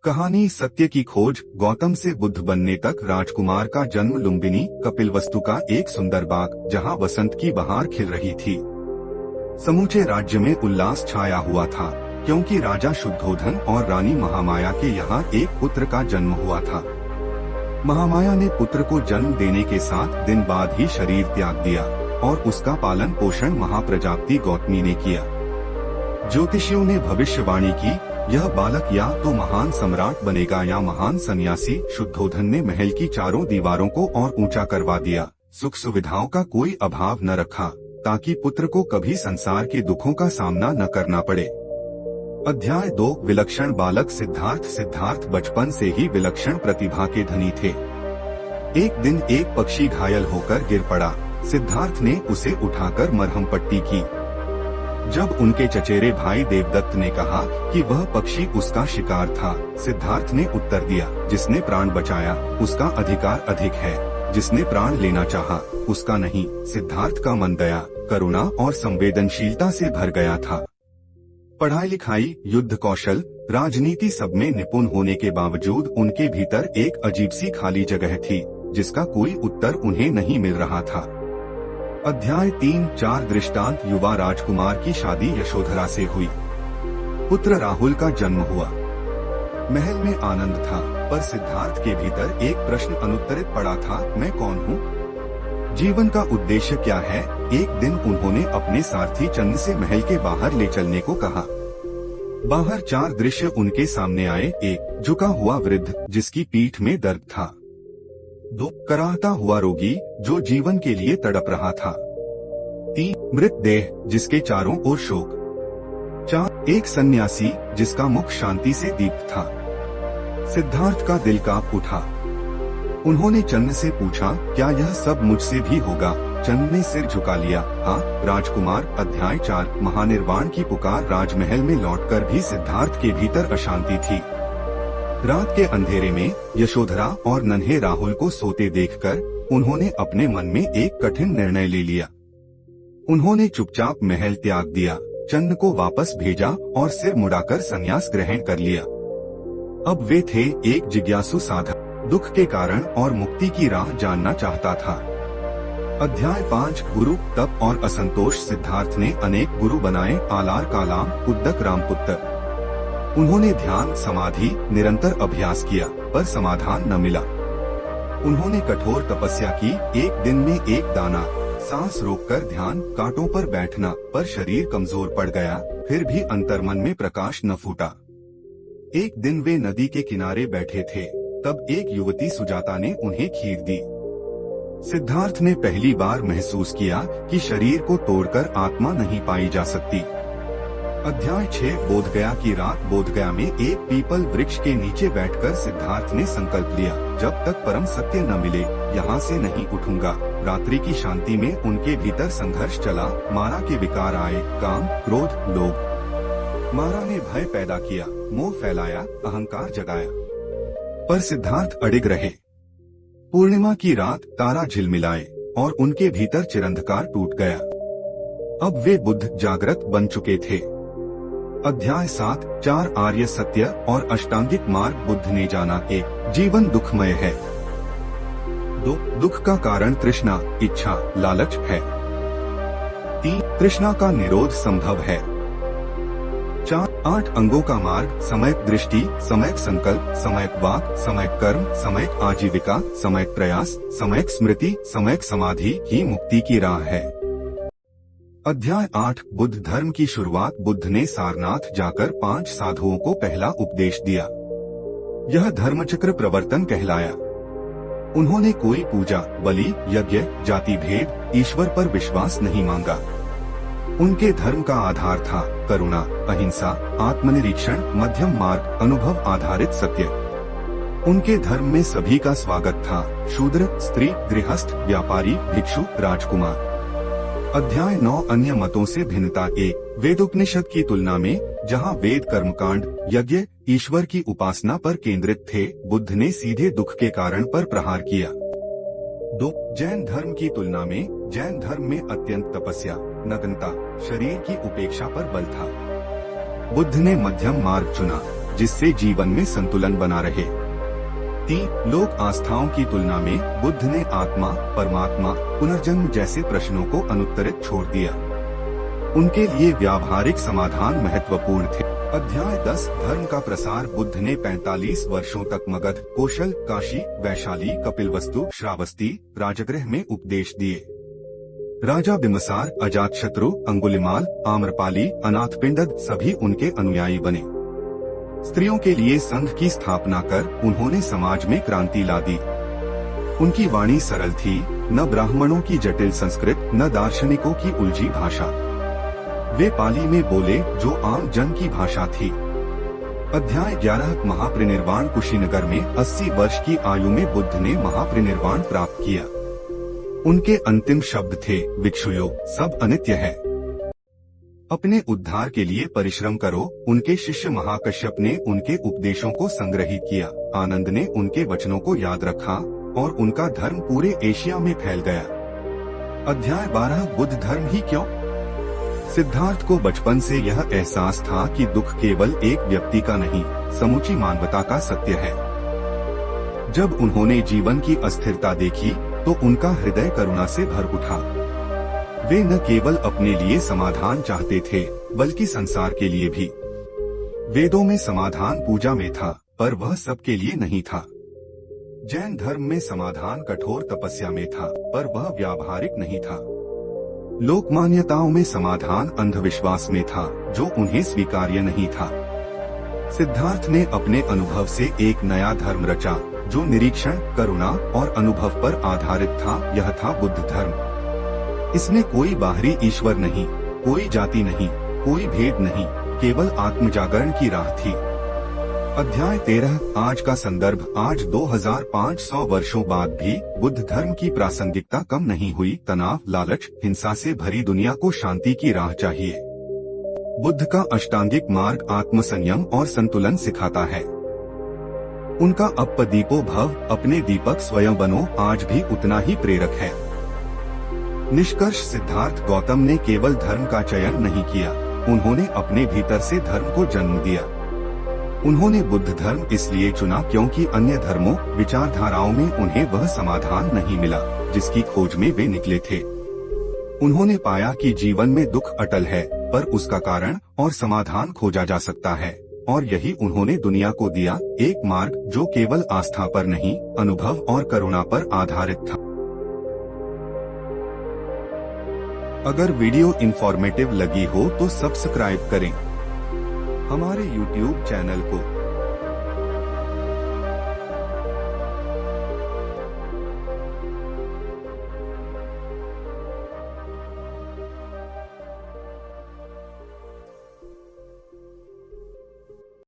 कहानी सत्य की खोज। गौतम से बुद्ध बनने तक राजकुमार का जन्म लुम्बिनी कपिलवस्तु का एक सुंदर बाग, जहां बसंत की बहार खिल रही थी। समूचे राज्य में उल्लास छाया हुआ था, क्योंकि राजा शुद्धोधन और रानी महामाया के यहाँ एक पुत्र का जन्म हुआ था। महामाया ने पुत्र को जन्म देने के 7 दिन बाद ही शरीर त्याग दिया और उसका पालन पोषण महाप्रजापति गौतमी ने किया। ज्योतिषियों ने भविष्यवाणी की, यह बालक या तो महान सम्राट बनेगा या महान सन्यासी। शुद्धोधन ने महल की चारों दीवारों को और ऊंचा करवा दिया, सुख सुविधाओं का कोई अभाव न रखा, ताकि पुत्र को कभी संसार के दुखों का सामना न करना पड़े। अध्याय 2। विलक्षण बालक सिद्धार्थ। सिद्धार्थ बचपन से ही विलक्षण प्रतिभा के धनी थे। एक दिन एक पक्षी घायल होकर गिर पड़ा। सिद्धार्थ ने उसे उठाकर मरहम पट्टी की। जब उनके चचेरे भाई देवदत्त ने कहा कि वह पक्षी उसका शिकार था, सिद्धार्थ ने उत्तर दिया, जिसने प्राण बचाया उसका अधिकार अधिक है, जिसने प्राण लेना चाहा उसका नहीं। सिद्धार्थ का मन दया, करुणा और संवेदनशीलता से भर गया था। पढ़ाई लिखाई, युद्ध कौशल, राजनीति सब में निपुण होने के बावजूद उनके भीतर एक अजीब सी खाली जगह थी, जिसका कोई उत्तर उन्हें नहीं मिल रहा था। अध्याय 3-4 दृष्टांत। युवा राजकुमार की शादी यशोधरा से हुई। पुत्र राहुल का जन्म हुआ। महल में आनंद था, पर सिद्धार्थ के भीतर एक प्रश्न अनुत्तरित पड़ा था, मैं कौन हूँ? जीवन का उद्देश्य क्या है? एक दिन उन्होंने अपने सारथी चंद से महल के बाहर ले चलने को कहा। बाहर 4 दृश्य उनके सामने आए। 1 झुका हुआ वृद्ध, जिसकी पीठ में दर्द था। 2 कराहता हुआ रोगी, जो जीवन के लिए तड़प रहा था। 3 मृत देह, जिसके चारों ओर शोक। 4 एक सन्यासी, जिसका मुख शांति से दीप्त था। सिद्धार्थ का दिल कांप उठा। उन्होंने चंद से पूछा, क्या यह सब मुझसे भी होगा? चंद ने सिर झुका लिया, हाँ राजकुमार। अध्याय 4 महानिर्वाण की पुकार। राजमहल में लौटकर भी सिद्धार्थ के भीतर अशांति थी। रात के अंधेरे में यशोधरा और नन्हे राहुल को सोते देखकर उन्होंने अपने मन में एक कठिन निर्णय ले लिया। उन्होंने चुपचाप महल त्याग दिया, चंद को वापस भेजा और सिर मुड़ाकर संन्यास ग्रहण कर लिया। अब वे थे एक जिज्ञासु साधक, दुख के कारण और मुक्ति की राह जानना चाहता था। अध्याय 5 गुरु, तप और असंतोष। सिद्धार्थ ने अनेक गुरु बनाए, आलार कालाम, उद्दक रामपुत्र। उन्होंने ध्यान, समाधि, निरंतर अभ्यास किया, पर समाधान न मिला। उन्होंने कठोर तपस्या की, एक दिन में एक दाना, सांस रोककर ध्यान, कांटों पर बैठना, पर शरीर कमजोर पड़ गया। फिर भी अंतर्मन में प्रकाश न फूटा। एक दिन वे नदी के किनारे बैठे थे, तब एक युवती सुजाता ने उन्हें खीर दी। सिद्धार्थ ने पहली बार महसूस किया कि शरीर को तोड़कर आत्मा नहीं पाई जा सकती। अध्याय 6 बोधगया की रात। बोधगया में एक पीपल वृक्ष के नीचे बैठकर सिद्धार्थ ने संकल्प लिया, जब तक परम सत्य न मिले यहाँ से नहीं उठूंगा। रात्रि की शांति में उनके भीतर संघर्ष चला। मारा के विकार आए, काम, क्रोध, लोभ। मारा ने भय पैदा किया, मोह फैलाया, अहंकार जगाया, पर सिद्धार्थ अडिग रहे। पूर्णिमा की रात, तारा झिलमिलाए और उनके भीतर चिरंधकार टूट गया। अब वे बुद्ध जागृत बन चुके थे। अध्याय 7 4 आर्य सत्य और अष्टांगिक मार्ग। बुद्ध ने जाना, 1 जीवन दुखमय है। 2 दुख का कारण तृष्णा, इच्छा, लालच है। 3 तृष्णा का निरोध संभव है। 4 8 अंगों का मार्ग, समयक दृष्टि, समयक संकल्प, समयक वाक, समयक कर्म, समयक आजीविका, समयक प्रयास, समयक स्मृति, समयक समाधि ही मुक्ति की राह है। अध्याय 8 बुद्ध धर्म की शुरुआत। बुद्ध ने सारनाथ जाकर 5 साधुओं को पहला उपदेश दिया। यह धर्मचक्र प्रवर्तन कहलाया। उन्होंने कोई पूजा, बलि, यज्ञ, जाति भेद, ईश्वर पर विश्वास नहीं मांगा। उनके धर्म का आधार था करुणा, अहिंसा, आत्मनिरीक्षण, मध्यम मार्ग, अनुभव आधारित सत्य। उनके धर्म में सभी का स्वागत था, शूद्र, स्त्री, गृहस्थ, व्यापारी, भिक्षु, राजकुमार। अध्याय 9 अन्य मतों से भिन्नता। 1 वेदोपनिषद की तुलना में, जहाँ वेद कर्मकांड, यज्ञ, ईश्वर की उपासना पर केंद्रित थे, बुद्ध ने सीधे दुख के कारण पर प्रहार किया। 2 जैन धर्म की तुलना में, जैन धर्म में अत्यंत तपस्या, नग्नता, शरीर की उपेक्षा पर बल था। बुद्ध ने मध्यम मार्ग चुना, जिससे जीवन में संतुलन बना रहे। 3. लोक आस्थाओं की तुलना में बुद्ध ने आत्मा, परमात्मा, पुनर्जन्म जैसे प्रश्नों को अनुत्तरित छोड़ दिया। उनके लिए व्यावहारिक समाधान महत्वपूर्ण थे। अध्याय 10 धर्म का प्रसार। बुद्ध ने 45 वर्षों तक मगध, कौशल, काशी, वैशाली, कपिलवस्तु, श्रावस्ती, राजगृह में उपदेश दिए। राजा बिम्बिसार, अजातशत्रु, अंगुलिमाल, आम्रपाली, अनाथपिंडद सभी उनके अनुयायी बने। स्त्रियों के लिए संघ की स्थापना कर उन्होंने समाज में क्रांति ला दी। उनकी वाणी सरल थी, न ब्राह्मणों की जटिल संस्कृत, न दार्शनिकों की उलझी भाषा। वे पाली में बोले जो आम जन की भाषा थी। अध्याय 11 महापरिनिर्वाण। कुशीनगर में 80 वर्ष की आयु में बुद्ध ने महापरिनिर्वाण प्राप्त किया। उनके अंतिम शब्द थे, भिक्षुयो, सब अनित्य है, अपने उद्धार के लिए परिश्रम करो। उनके शिष्य महाकश्यप ने उनके उपदेशों को संग्रहित किया। आनंद ने उनके वचनों को याद रखा और उनका धर्म पूरे एशिया में फैल गया। अध्याय 12 बुद्ध धर्म ही क्यों? सिद्धार्थ को बचपन से यह एहसास था कि दुख केवल एक व्यक्ति का नहीं, समूची मानवता का सत्य है। जब उन्होंने जीवन की अस्थिरता देखी तो उनका हृदय करुणा से भर उठा। वे न केवल अपने लिए समाधान चाहते थे, बल्कि संसार के लिए भी। वेदों में समाधान पूजा में था, पर वह सबके लिए नहीं था। जैन धर्म में समाधान कठोर तपस्या में था, पर वह व्यावहारिक नहीं था। लोक मान्यताओं में समाधान अंधविश्वास में था, जो उन्हें स्वीकार्य नहीं था। सिद्धार्थ ने अपने अनुभव से एक नया धर्म रचा, जो निरीक्षण, करुणा और अनुभव पर आधारित था। यह था बुद्ध धर्म। इसमें कोई बाहरी ईश्वर नहीं, कोई जाति नहीं, कोई भेद नहीं, केवल आत्मजागरण की राह थी। अध्याय 13 आज का संदर्भ। आज 2500 वर्षों बाद भी बुद्ध धर्म की प्रासंगिकता कम नहीं हुई। तनाव, लालच, हिंसा से भरी दुनिया को शांति की राह चाहिए। बुद्ध का अष्टांगिक मार्ग आत्मसंयम और संतुलन सिखाता है। उनका अपदीपो भव, अपने दीपक स्वयं बनो, आज भी उतना ही प्रेरक है। निष्कर्ष सिद्धार्थ गौतम ने केवल धर्म का चयन नहीं किया, उन्होंने अपने भीतर से धर्म को जन्म दिया। उन्होंने बुद्ध धर्म इसलिए चुना क्योंकि अन्य धर्मों, विचारधाराओं में उन्हें वह समाधान नहीं मिला जिसकी खोज में वे निकले थे। उन्होंने पाया कि जीवन में दुख अटल है, पर उसका कारण और समाधान खोजा जा सकता है, और यही उन्होंने दुनिया को दिया, एक मार्ग जो केवल आस्था पर नहीं, अनुभव और करुणा पर आधारित था। अगर वीडियो इंफॉर्मेटिव लगी हो तो सब्सक्राइब करें हमारे YouTube चैनल को।